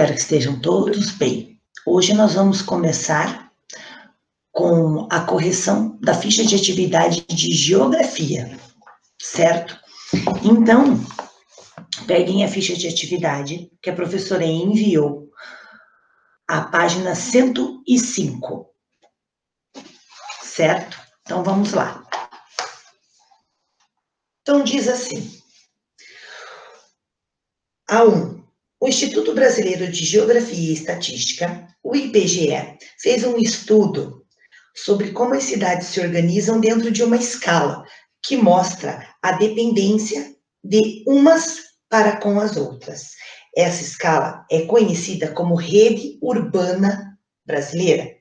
Espero que estejam todos bem. Hoje nós vamos começar com a correção da ficha de atividade de geografia, certo? Então, peguem a ficha de atividade que a professora enviou, a página 105, certo? Então, vamos lá. Então, diz assim, A1. O Instituto Brasileiro de Geografia e Estatística, o IBGE, fez um estudo sobre como as cidades se organizam dentro de uma escala que mostra a dependência de umas para com as outras. Essa escala é conhecida como Rede Urbana Brasileira.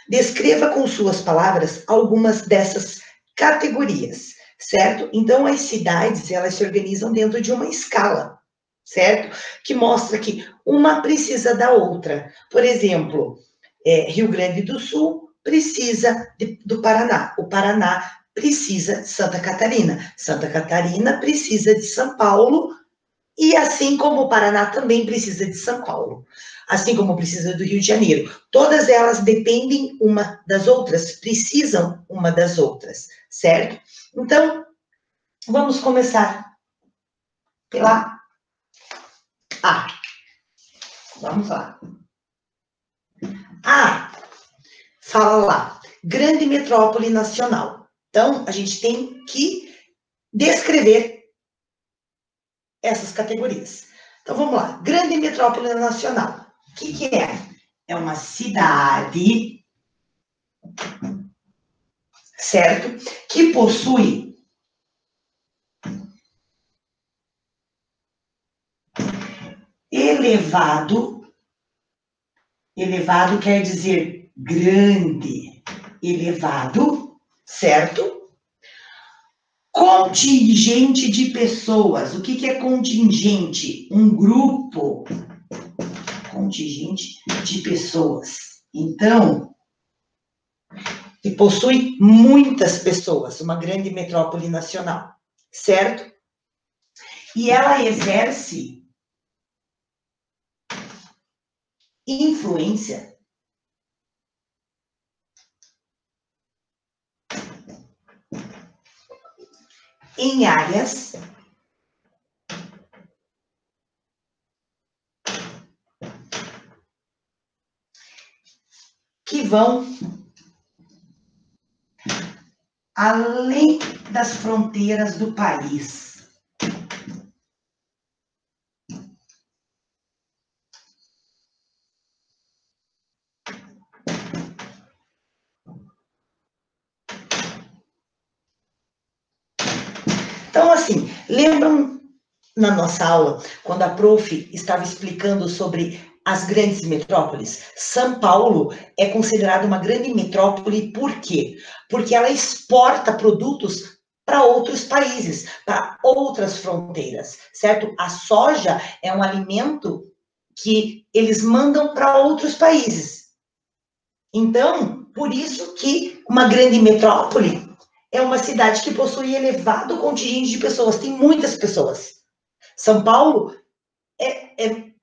Descreva com suas palavras algumas dessas categorias, certo? Então, as cidades, elas se organizam dentro de uma escala, certo? Que mostra que uma precisa da outra. Por exemplo, Rio Grande do Sul precisa do Paraná. O Paraná precisa de Santa Catarina. Santa Catarina precisa de São Paulo. E assim como o Paraná também precisa de São Paulo. Assim como precisa do Rio de Janeiro. Todas elas dependem uma das outras, precisam uma das outras, certo? Então, vamos começar pela A. Vamos lá. A, fala lá, grande metrópole nacional. Então, a gente tem que descrever essas categorias. Então, vamos lá. Grande metrópole nacional. O que é? É uma cidade, certo? Que possui elevado quer dizer grande, elevado, certo? Contingente de pessoas. O que é contingente? Um grupo. Contingente de pessoas. Então, que possui muitas pessoas, uma grande metrópole nacional, certo? E ela exerce influência em áreas que vão além das fronteiras do país. Então, assim, lembram na nossa aula, quando a prof estava explicando sobre as grandes metrópoles? São Paulo é considerada uma grande metrópole, por quê? Porque ela exporta produtos para outros países, para outras fronteiras, certo? A soja é um alimento que eles mandam para outros países. Então, por isso que uma grande metrópole é uma cidade que possui elevado contingente de pessoas, tem muitas pessoas. São Paulo é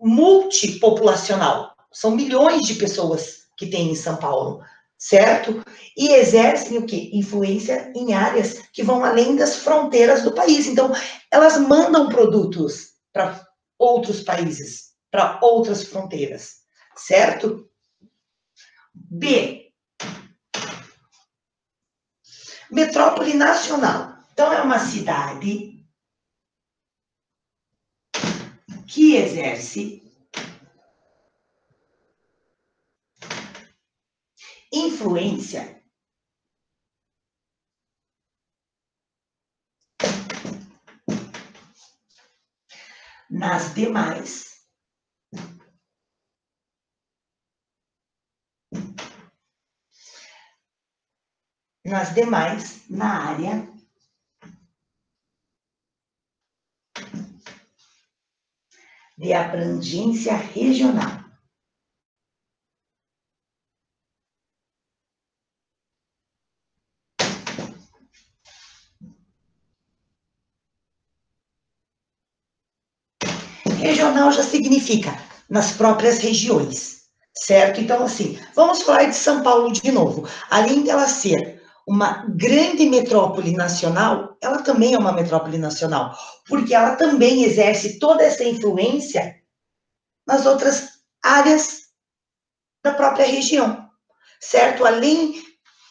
multipopulacional, são milhões de pessoas que tem em São Paulo, certo? E exercem o quê? Influência em áreas que vão além das fronteiras do país. Então, elas mandam produtos para outros países, para outras fronteiras, certo? B. Metrópole nacional. Então, é uma cidade que exerce influência nas demais na área de abrangência regional. Regional já significa nas próprias regiões, certo? Então, assim, vamos falar de São Paulo de novo. Além dela ser uma grande metrópole nacional, ela também é uma metrópole nacional, porque ela também exerce toda essa influência nas outras áreas da própria região, certo? Além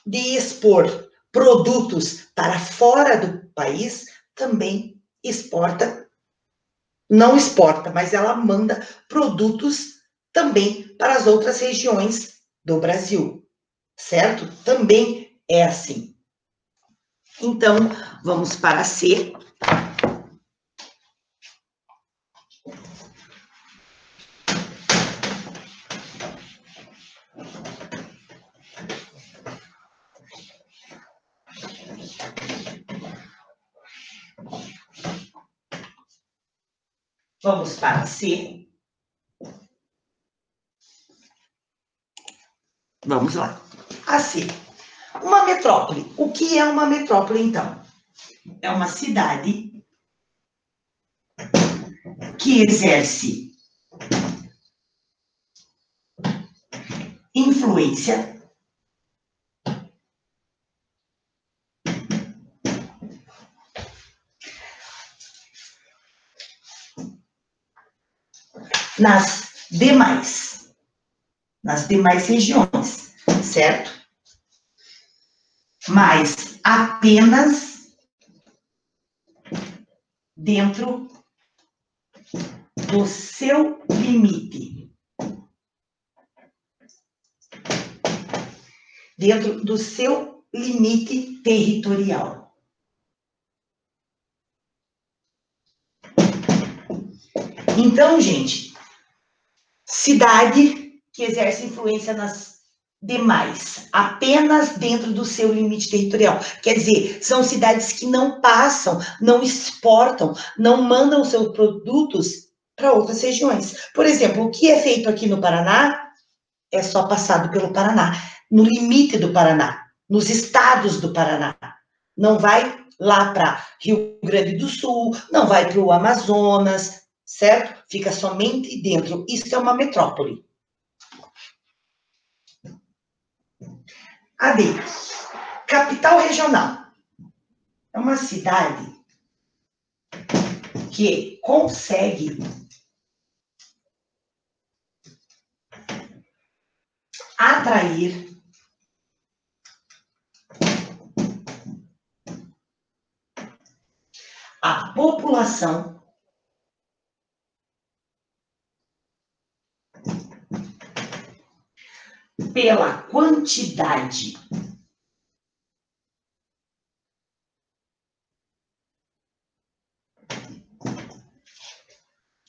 de expor produtos para fora do país, também exporta, não exporta, mas ela manda produtos também para as outras regiões do Brasil, certo? Também é assim. Então, vamos para C. Vamos para C. Vamos lá. A C. Uma metrópole. O que é uma metrópole, então? É uma cidade que exerce influência nas demais regiões, certo? Mas apenas dentro do seu limite. Dentro do seu limite territorial. Então, gente, cidade que exerce influência nas demais, apenas dentro do seu limite territorial. Quer dizer, são cidades que não passam, não exportam, não mandam seus produtos para outras regiões. Por exemplo, o que é feito aqui no Paraná é só passado pelo Paraná, no limite do Paraná, nos estados do Paraná. Não vai lá para Rio Grande do Sul, não vai para o Amazonas, certo? Fica somente dentro. Isso é uma metrópole. A B, capital regional. É uma cidade que consegue atrair a população pela quantidade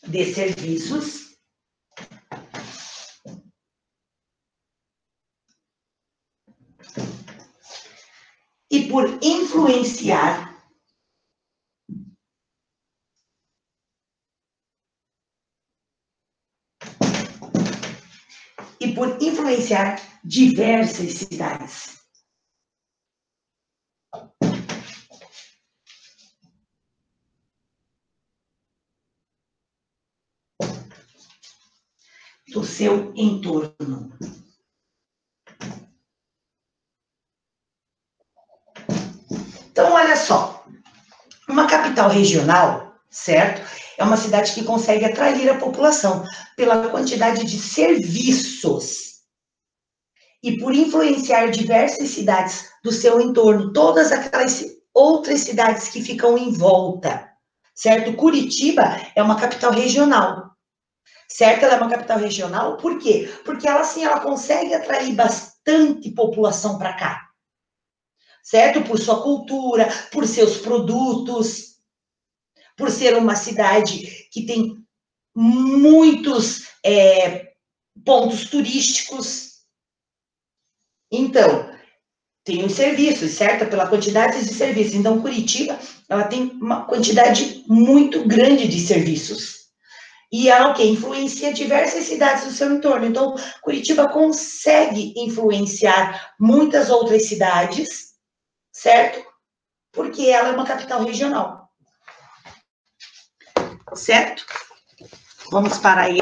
de serviços e por influenciar diversas cidades. Do seu entorno. Então, olha só, uma capital regional, certo? É uma cidade que consegue atrair a população pela quantidade de serviços e por influenciar diversas cidades do seu entorno, todas aquelas outras cidades que ficam em volta, certo? Curitiba é uma capital regional, certo? Ela é uma capital regional, por quê? Porque ela, assim, ela consegue atrair bastante população para cá, certo? Por sua cultura, por seus produtos, por ser uma cidade que tem muitos pontos turísticos. Então, tem os serviços, certo? Pela quantidade de serviços. Então, Curitiba, ela tem uma quantidade muito grande de serviços. E ela, o quê? Influencia diversas cidades do seu entorno. Então, Curitiba consegue influenciar muitas outras cidades, certo? Porque ela é uma capital regional. Certo? Vamos para aí.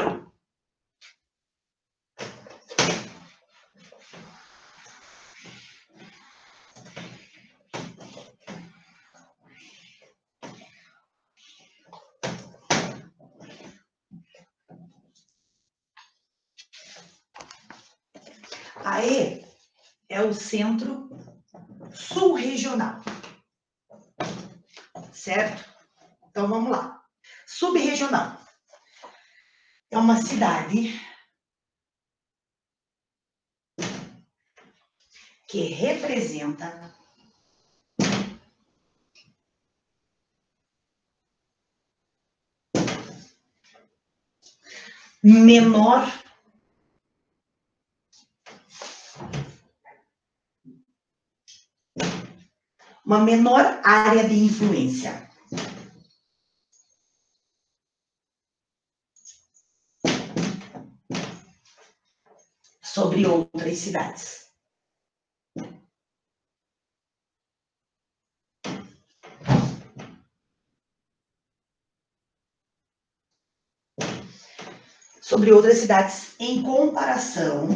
AE é o centro sul-regional, certo? Então, vamos lá. Subregional é uma cidade que representa uma menor área de influência. Sobre outras cidades. Sobre outras cidades em comparação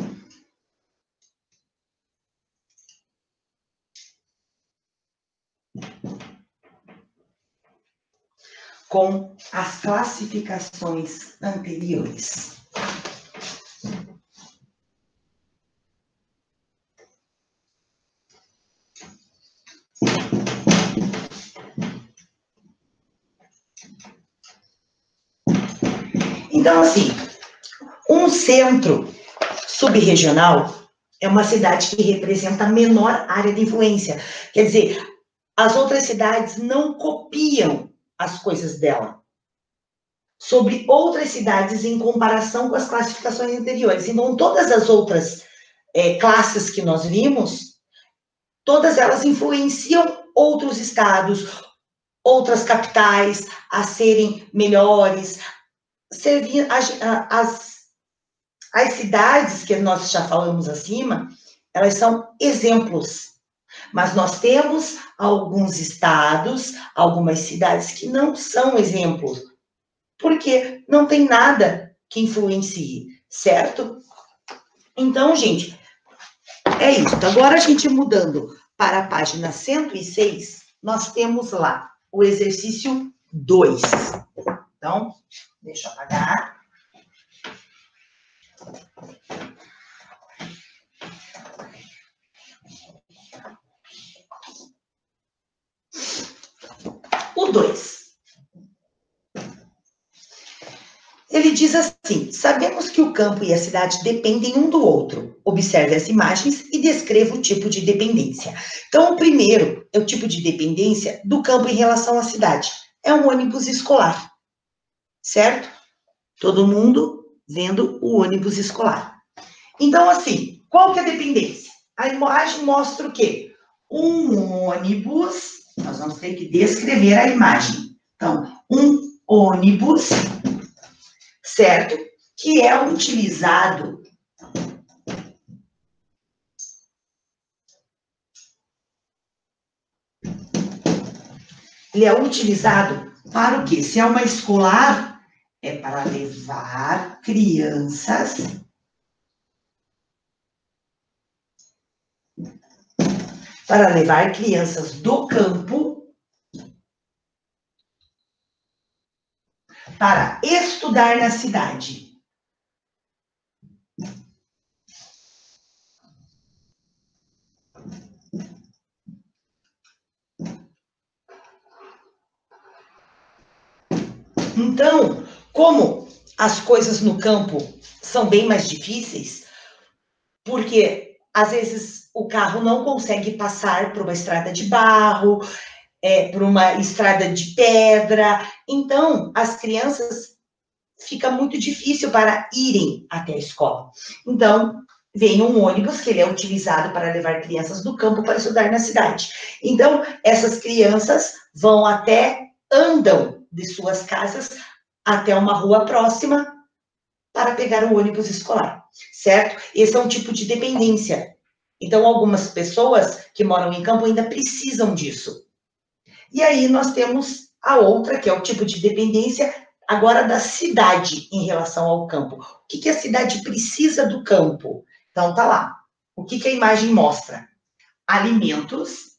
com as classificações anteriores. Então, assim, um centro subregional é uma cidade que representa a menor área de influência. Quer dizer, as outras cidades não copiam as coisas dela sobre outras cidades em comparação com as classificações anteriores. Então, todas as outras classes que nós vimos, todas elas influenciam outros estados, outras capitais a serem melhores. As cidades que nós já falamos acima, elas são exemplos. Mas nós temos alguns estados, algumas cidades que não são exemplos, porque não tem nada que influencie, certo? Então, gente, é isso. Agora, a gente mudando para a página 106, nós temos lá o exercício 2. Então, deixa eu apagar. O 2. Ele diz assim: sabemos que o campo e a cidade dependem um do outro. Observe as imagens e descreva o tipo de dependência. Então, o primeiro é o tipo de dependência do campo em relação à cidade. É um ônibus escolar, certo? Todo mundo vendo o ônibus escolar. Então, assim, qual que é a dependência? A imagem mostra o quê? Um ônibus, nós vamos ter que descrever a imagem. Então, um ônibus, certo? Que é utilizado para o quê? Se é uma escolar, é para levar crianças do campo para estudar na cidade. Então, como as coisas no campo são bem mais difíceis, porque às vezes o carro não consegue passar por uma estrada de barro, por uma estrada de pedra, então as crianças fica muito difícil para irem até a escola. Então, vem um ônibus que ele é utilizado para levar crianças do campo para estudar na cidade. Então, essas crianças andam de suas casas até uma rua próxima para pegar o ônibus escolar, certo? Esse é um tipo de dependência. Então, algumas pessoas que moram em campo ainda precisam disso. E aí nós temos a outra, que é o tipo de dependência agora da cidade em relação ao campo. O que a cidade precisa do campo? Então, tá lá. O que a imagem mostra? Alimentos,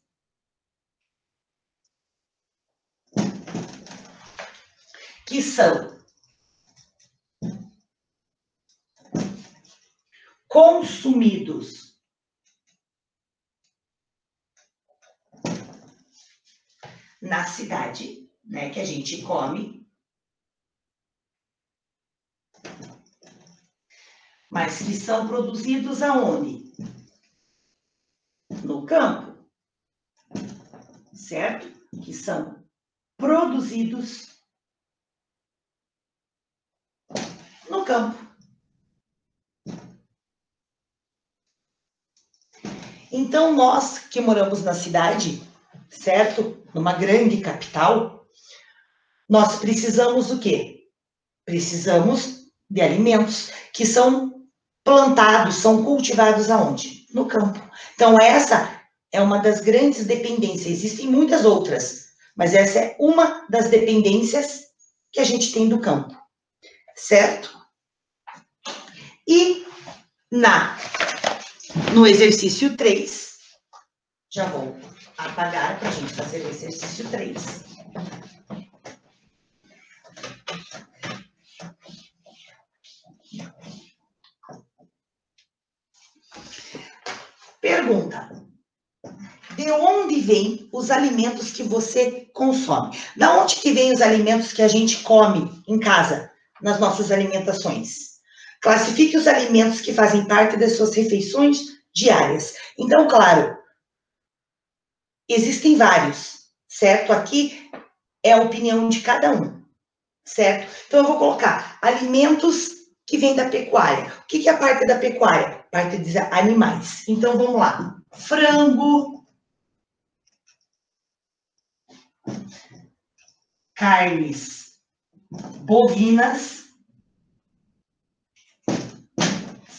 que são consumidos na cidade, né, que a gente come, mas que são produzidos aonde? No campo, certo? Que são produzidos no campo. Então, nós que moramos na cidade, certo? Numa grande capital, nós precisamos do quê? Precisamos de alimentos que são plantados, são cultivados aonde? No campo. Então, essa é uma das grandes dependências. Existem muitas outras, mas essa é uma das dependências que a gente tem do campo, certo? E no exercício 3, já vou apagar para a gente fazer o exercício 3. Pergunta: de onde vêm os alimentos que você consome? Da onde que vêm os alimentos que a gente come em casa, nas nossas alimentações? Classifique os alimentos que fazem parte das suas refeições diárias. Então, claro, existem vários, certo? Aqui é a opinião de cada um, certo? Então, eu vou colocar alimentos que vêm da pecuária. O que é a parte da pecuária? Parte de animais. Então, vamos lá. Frango, carnes bovinas,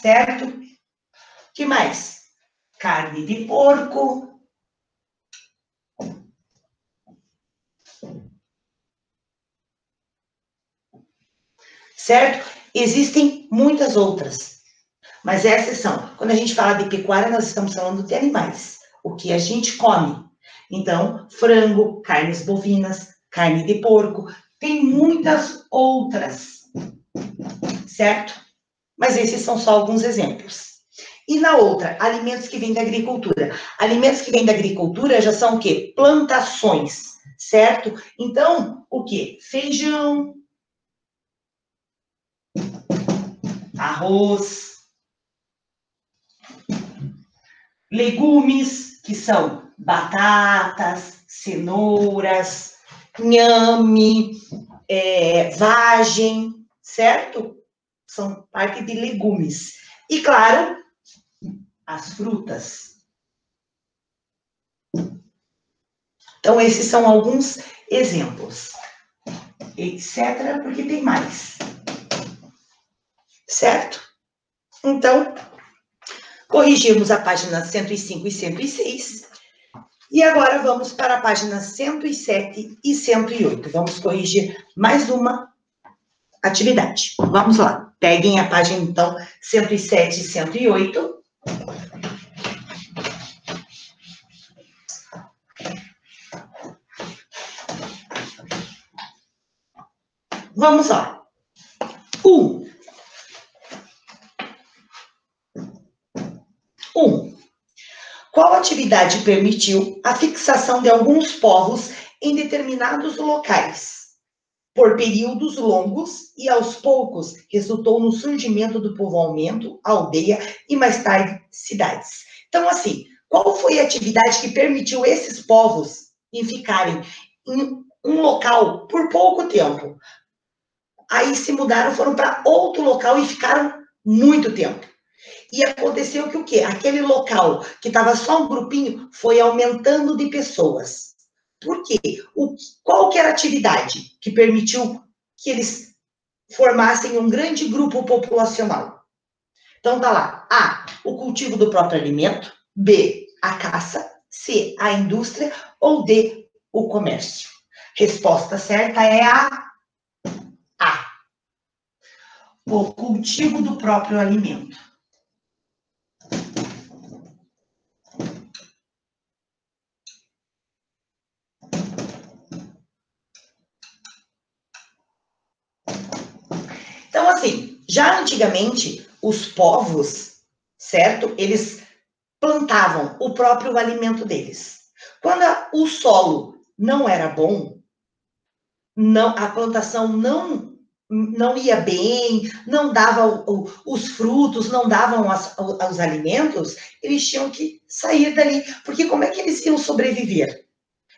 certo? O que mais? Carne de porco, certo? Existem muitas outras, mas essas são, quando a gente fala de pecuária, nós estamos falando de animais, o que a gente come. Então, frango, carnes bovinas, carne de porco, tem muitas outras, certo? Mas esses são só alguns exemplos. E na outra, alimentos que vêm da agricultura. Alimentos que vêm da agricultura já são o quê? Plantações, certo? Então, o quê? Feijão, arroz, legumes, que são batatas, cenouras, inhame, vagem, certo? São parte de legumes. E, claro, as frutas. Então, esses são alguns exemplos, etc., porque tem mais. Certo? Então, corrigimos a página 105 e 106. E agora vamos para a página 107 e 108. Vamos corrigir mais uma atividade. Vamos lá. Peguem a página, então, 107 e 108. Vamos lá. 1. Qual atividade permitiu a fixação de alguns povos em determinados locais, por períodos longos e aos poucos resultou no surgimento do povoamento, aldeia e mais tarde cidades? Então, assim, qual foi a atividade que permitiu esses povos em ficarem em um local por pouco tempo? Aí se mudaram, foram para outro local e ficaram muito tempo. E aconteceu que o quê? Aquele local que estava só um grupinho foi aumentando de pessoas. Por quê? Qual que era a atividade que permitiu que eles formassem um grande grupo populacional? Então tá lá. A, o cultivo do próprio alimento. B, a caça. C, a indústria. Ou D, o comércio. Resposta certa é a. O cultivo do próprio alimento. Então, assim, já antigamente, os povos, certo? Eles plantavam o próprio alimento deles. Quando o solo não era bom, não, a plantação não ia bem, não dava os frutos, não davam os alimentos, eles tinham que sair dali. Porque como é que eles iam sobreviver?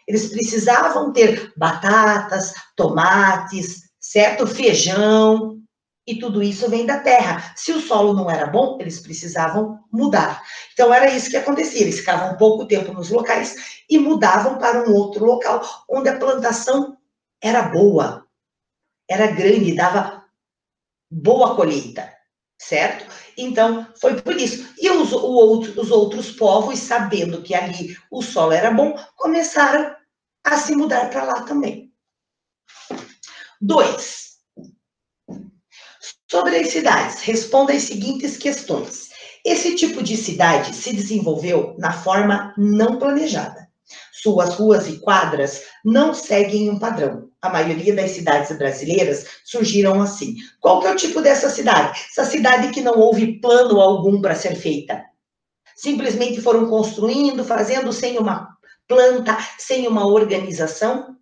Eles precisavam ter batatas, tomates, certo? Feijão, e tudo isso vem da terra. Se o solo não era bom, eles precisavam mudar. Então, era isso que acontecia. Eles ficavam pouco tempo nos locais e mudavam para um outro local, onde a plantação era boa, era grande, dava boa colheita, certo? Então, foi por isso. E os outros povos, sabendo que ali o solo era bom, começaram a se mudar para lá também. 2. Sobre as cidades, responda as seguintes questões. Esse tipo de cidade se desenvolveu na forma não planejada. Suas ruas e quadras não seguem um padrão. A maioria das cidades brasileiras surgiram assim. Qual que é o tipo dessa cidade? Essa cidade que não houve plano algum para ser feita. Simplesmente foram construindo, fazendo sem uma planta, sem uma organização.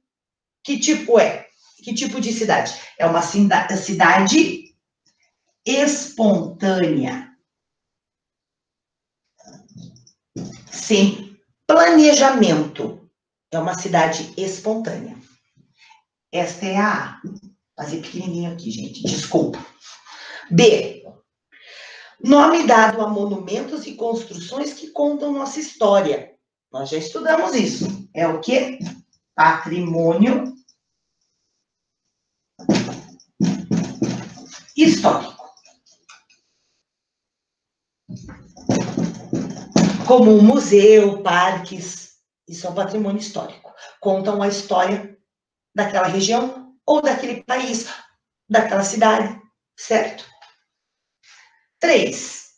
Que tipo é? Que tipo de cidade? É uma cidade espontânea, sem planejamento. É uma cidade espontânea. Esta é a A. Fazer pequenininho aqui, gente, desculpa. B. Nome dado a monumentos e construções que contam nossa história. Nós já estudamos isso. É o quê? Patrimônio histórico. Como um museu, parques, isso é um patrimônio histórico. Contam a história daquela região ou daquele país, daquela cidade, certo? 3.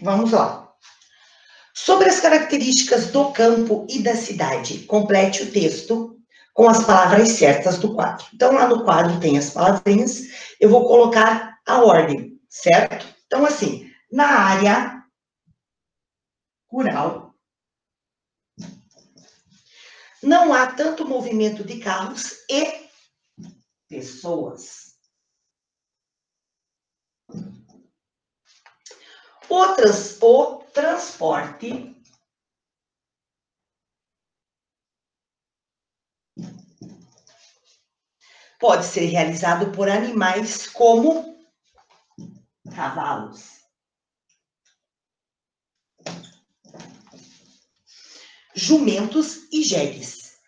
Vamos lá. Sobre as características do campo e da cidade, complete o texto com as palavras certas do quadro. Então, lá no quadro tem as palavrinhas, eu vou colocar a ordem, certo? Então, assim, na área rural, não há tanto movimento de carros e pessoas. O transporte pode ser realizado por animais como cavalos, jumentos e jegues.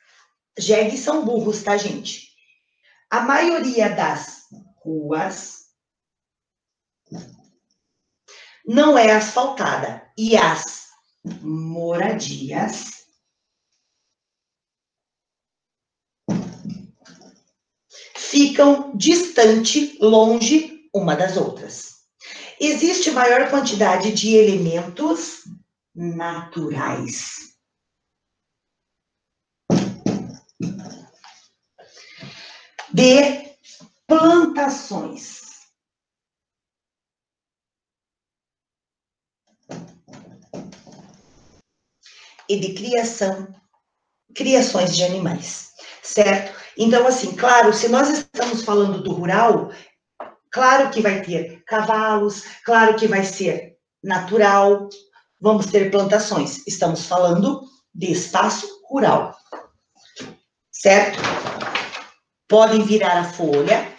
Jegues são burros, tá, gente? A maioria das ruas não é asfaltada e as moradias ficam distante, longe uma das outras. Existe maior quantidade de elementos naturais. De plantações. E de criações de animais, certo? Então, assim, claro, se nós estamos falando do rural, claro que vai ter cavalos, claro que vai ser natural, vamos ter plantações. Estamos falando de espaço rural, certo? Podem virar a folha,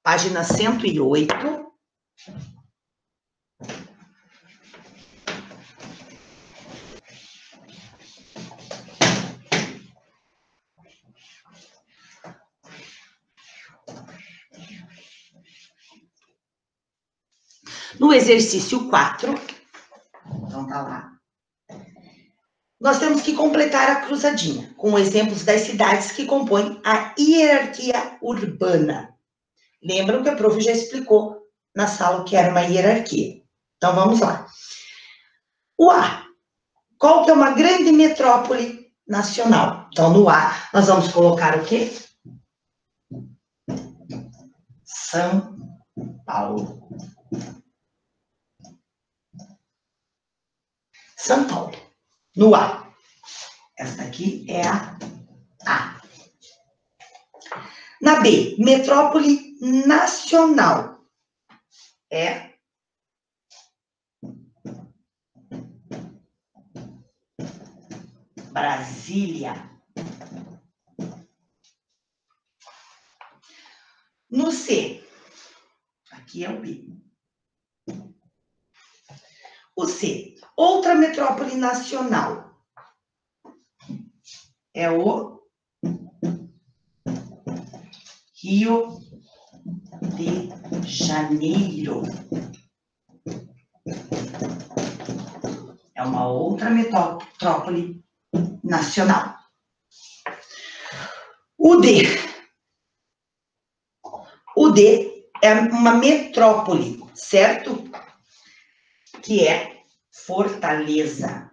página 108. No exercício 4, então tá lá, nós temos que completar a cruzadinha com exemplos das cidades que compõem a hierarquia urbana. Lembram que a prof já explicou na sala o que era uma hierarquia. Então vamos lá. O A. Qual que é uma grande metrópole nacional? Então no A nós vamos colocar o quê? São Paulo. São Paulo. No A. Esta aqui é a A. Na B, metrópole nacional. É Brasília. No C, aqui é o B. O C, outra metrópole nacional. É o Rio de Janeiro. É uma outra metrópole nacional. O D. O D é uma metrópole, certo? Que é Fortaleza.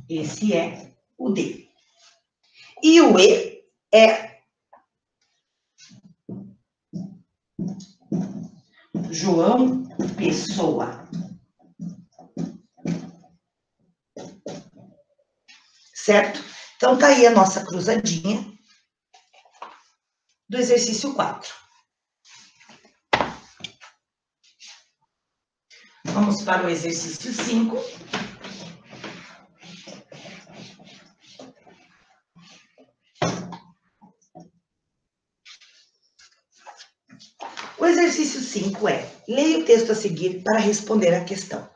Esse é o D. E o E é João Pessoa. Certo? Então, tá aí a nossa cruzadinha do exercício 4. Vamos para o exercício 5. O exercício 5 é: leia o texto a seguir para responder à questão.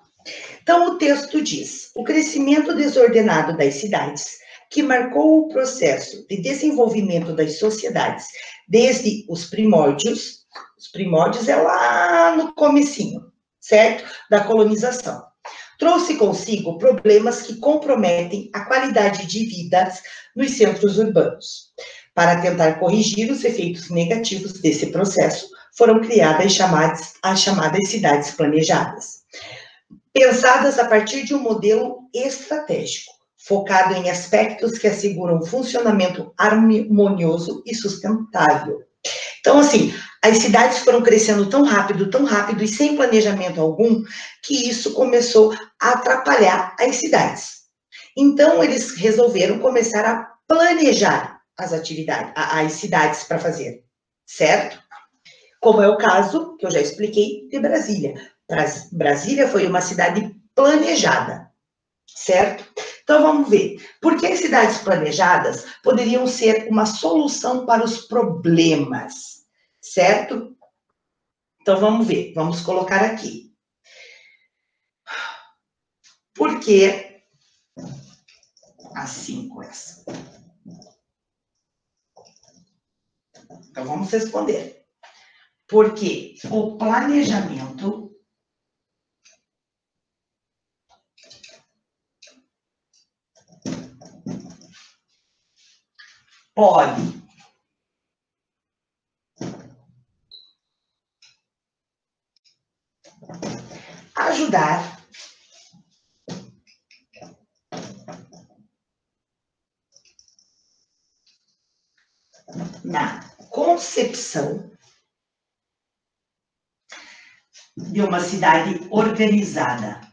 Então, o texto diz: o crescimento desordenado das cidades, que marcou o processo de desenvolvimento das sociedades desde os primórdios é lá no comecinho, certo? Da colonização. Trouxe consigo problemas que comprometem a qualidade de vida nos centros urbanos. Para tentar corrigir os efeitos negativos desse processo, foram criadas as chamadas cidades planejadas, pensadas a partir de um modelo estratégico, focado em aspectos que asseguram um funcionamento harmonioso e sustentável. Então, assim, as cidades foram crescendo tão rápido e sem planejamento algum, que isso começou a atrapalhar as cidades. Então, eles resolveram começar a planejar as atividades, as cidades para fazer, certo? Como é o caso, que eu já expliquei, de Brasília. Brasília foi uma cidade planejada, certo? Então, vamos ver. Por que as cidades planejadas poderiam ser uma solução para os problemas, certo? Então, vamos ver. Vamos colocar aqui. Por que a 5 essa? Então, vamos responder. Porque o planejamento pode ajudar na concepção de uma cidade organizada.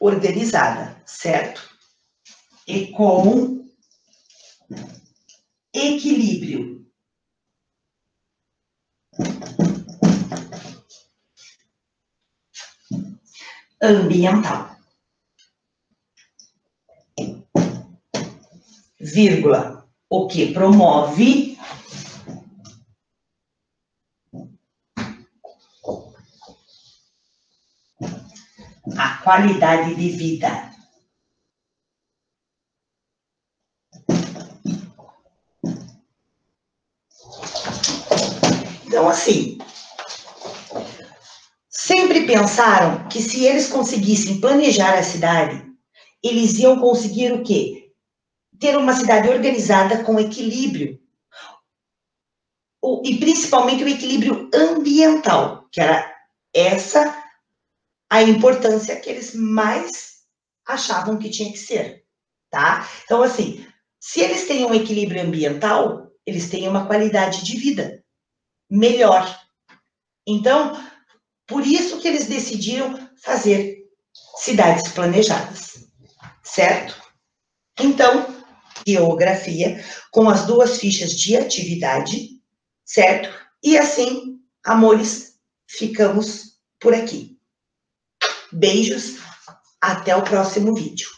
Organizada, certo? E com equilíbrio. Ambiental. Vírgula, o que promove a qualidade de vida. Então, assim, sempre pensaram que se eles conseguissem planejar a cidade, eles iam conseguir o quê? Ter uma cidade organizada com equilíbrio. E principalmente o equilíbrio ambiental, que era essa a importância que eles mais achavam que tinha que ser, tá? Então, assim, se eles têm um equilíbrio ambiental, eles têm uma qualidade de vida melhor. Então, por isso que eles decidiram fazer cidades planejadas, certo? Então, geografia, com as 2 fichas de atividade, certo? E assim, amores, ficamos por aqui. Beijos, até o próximo vídeo.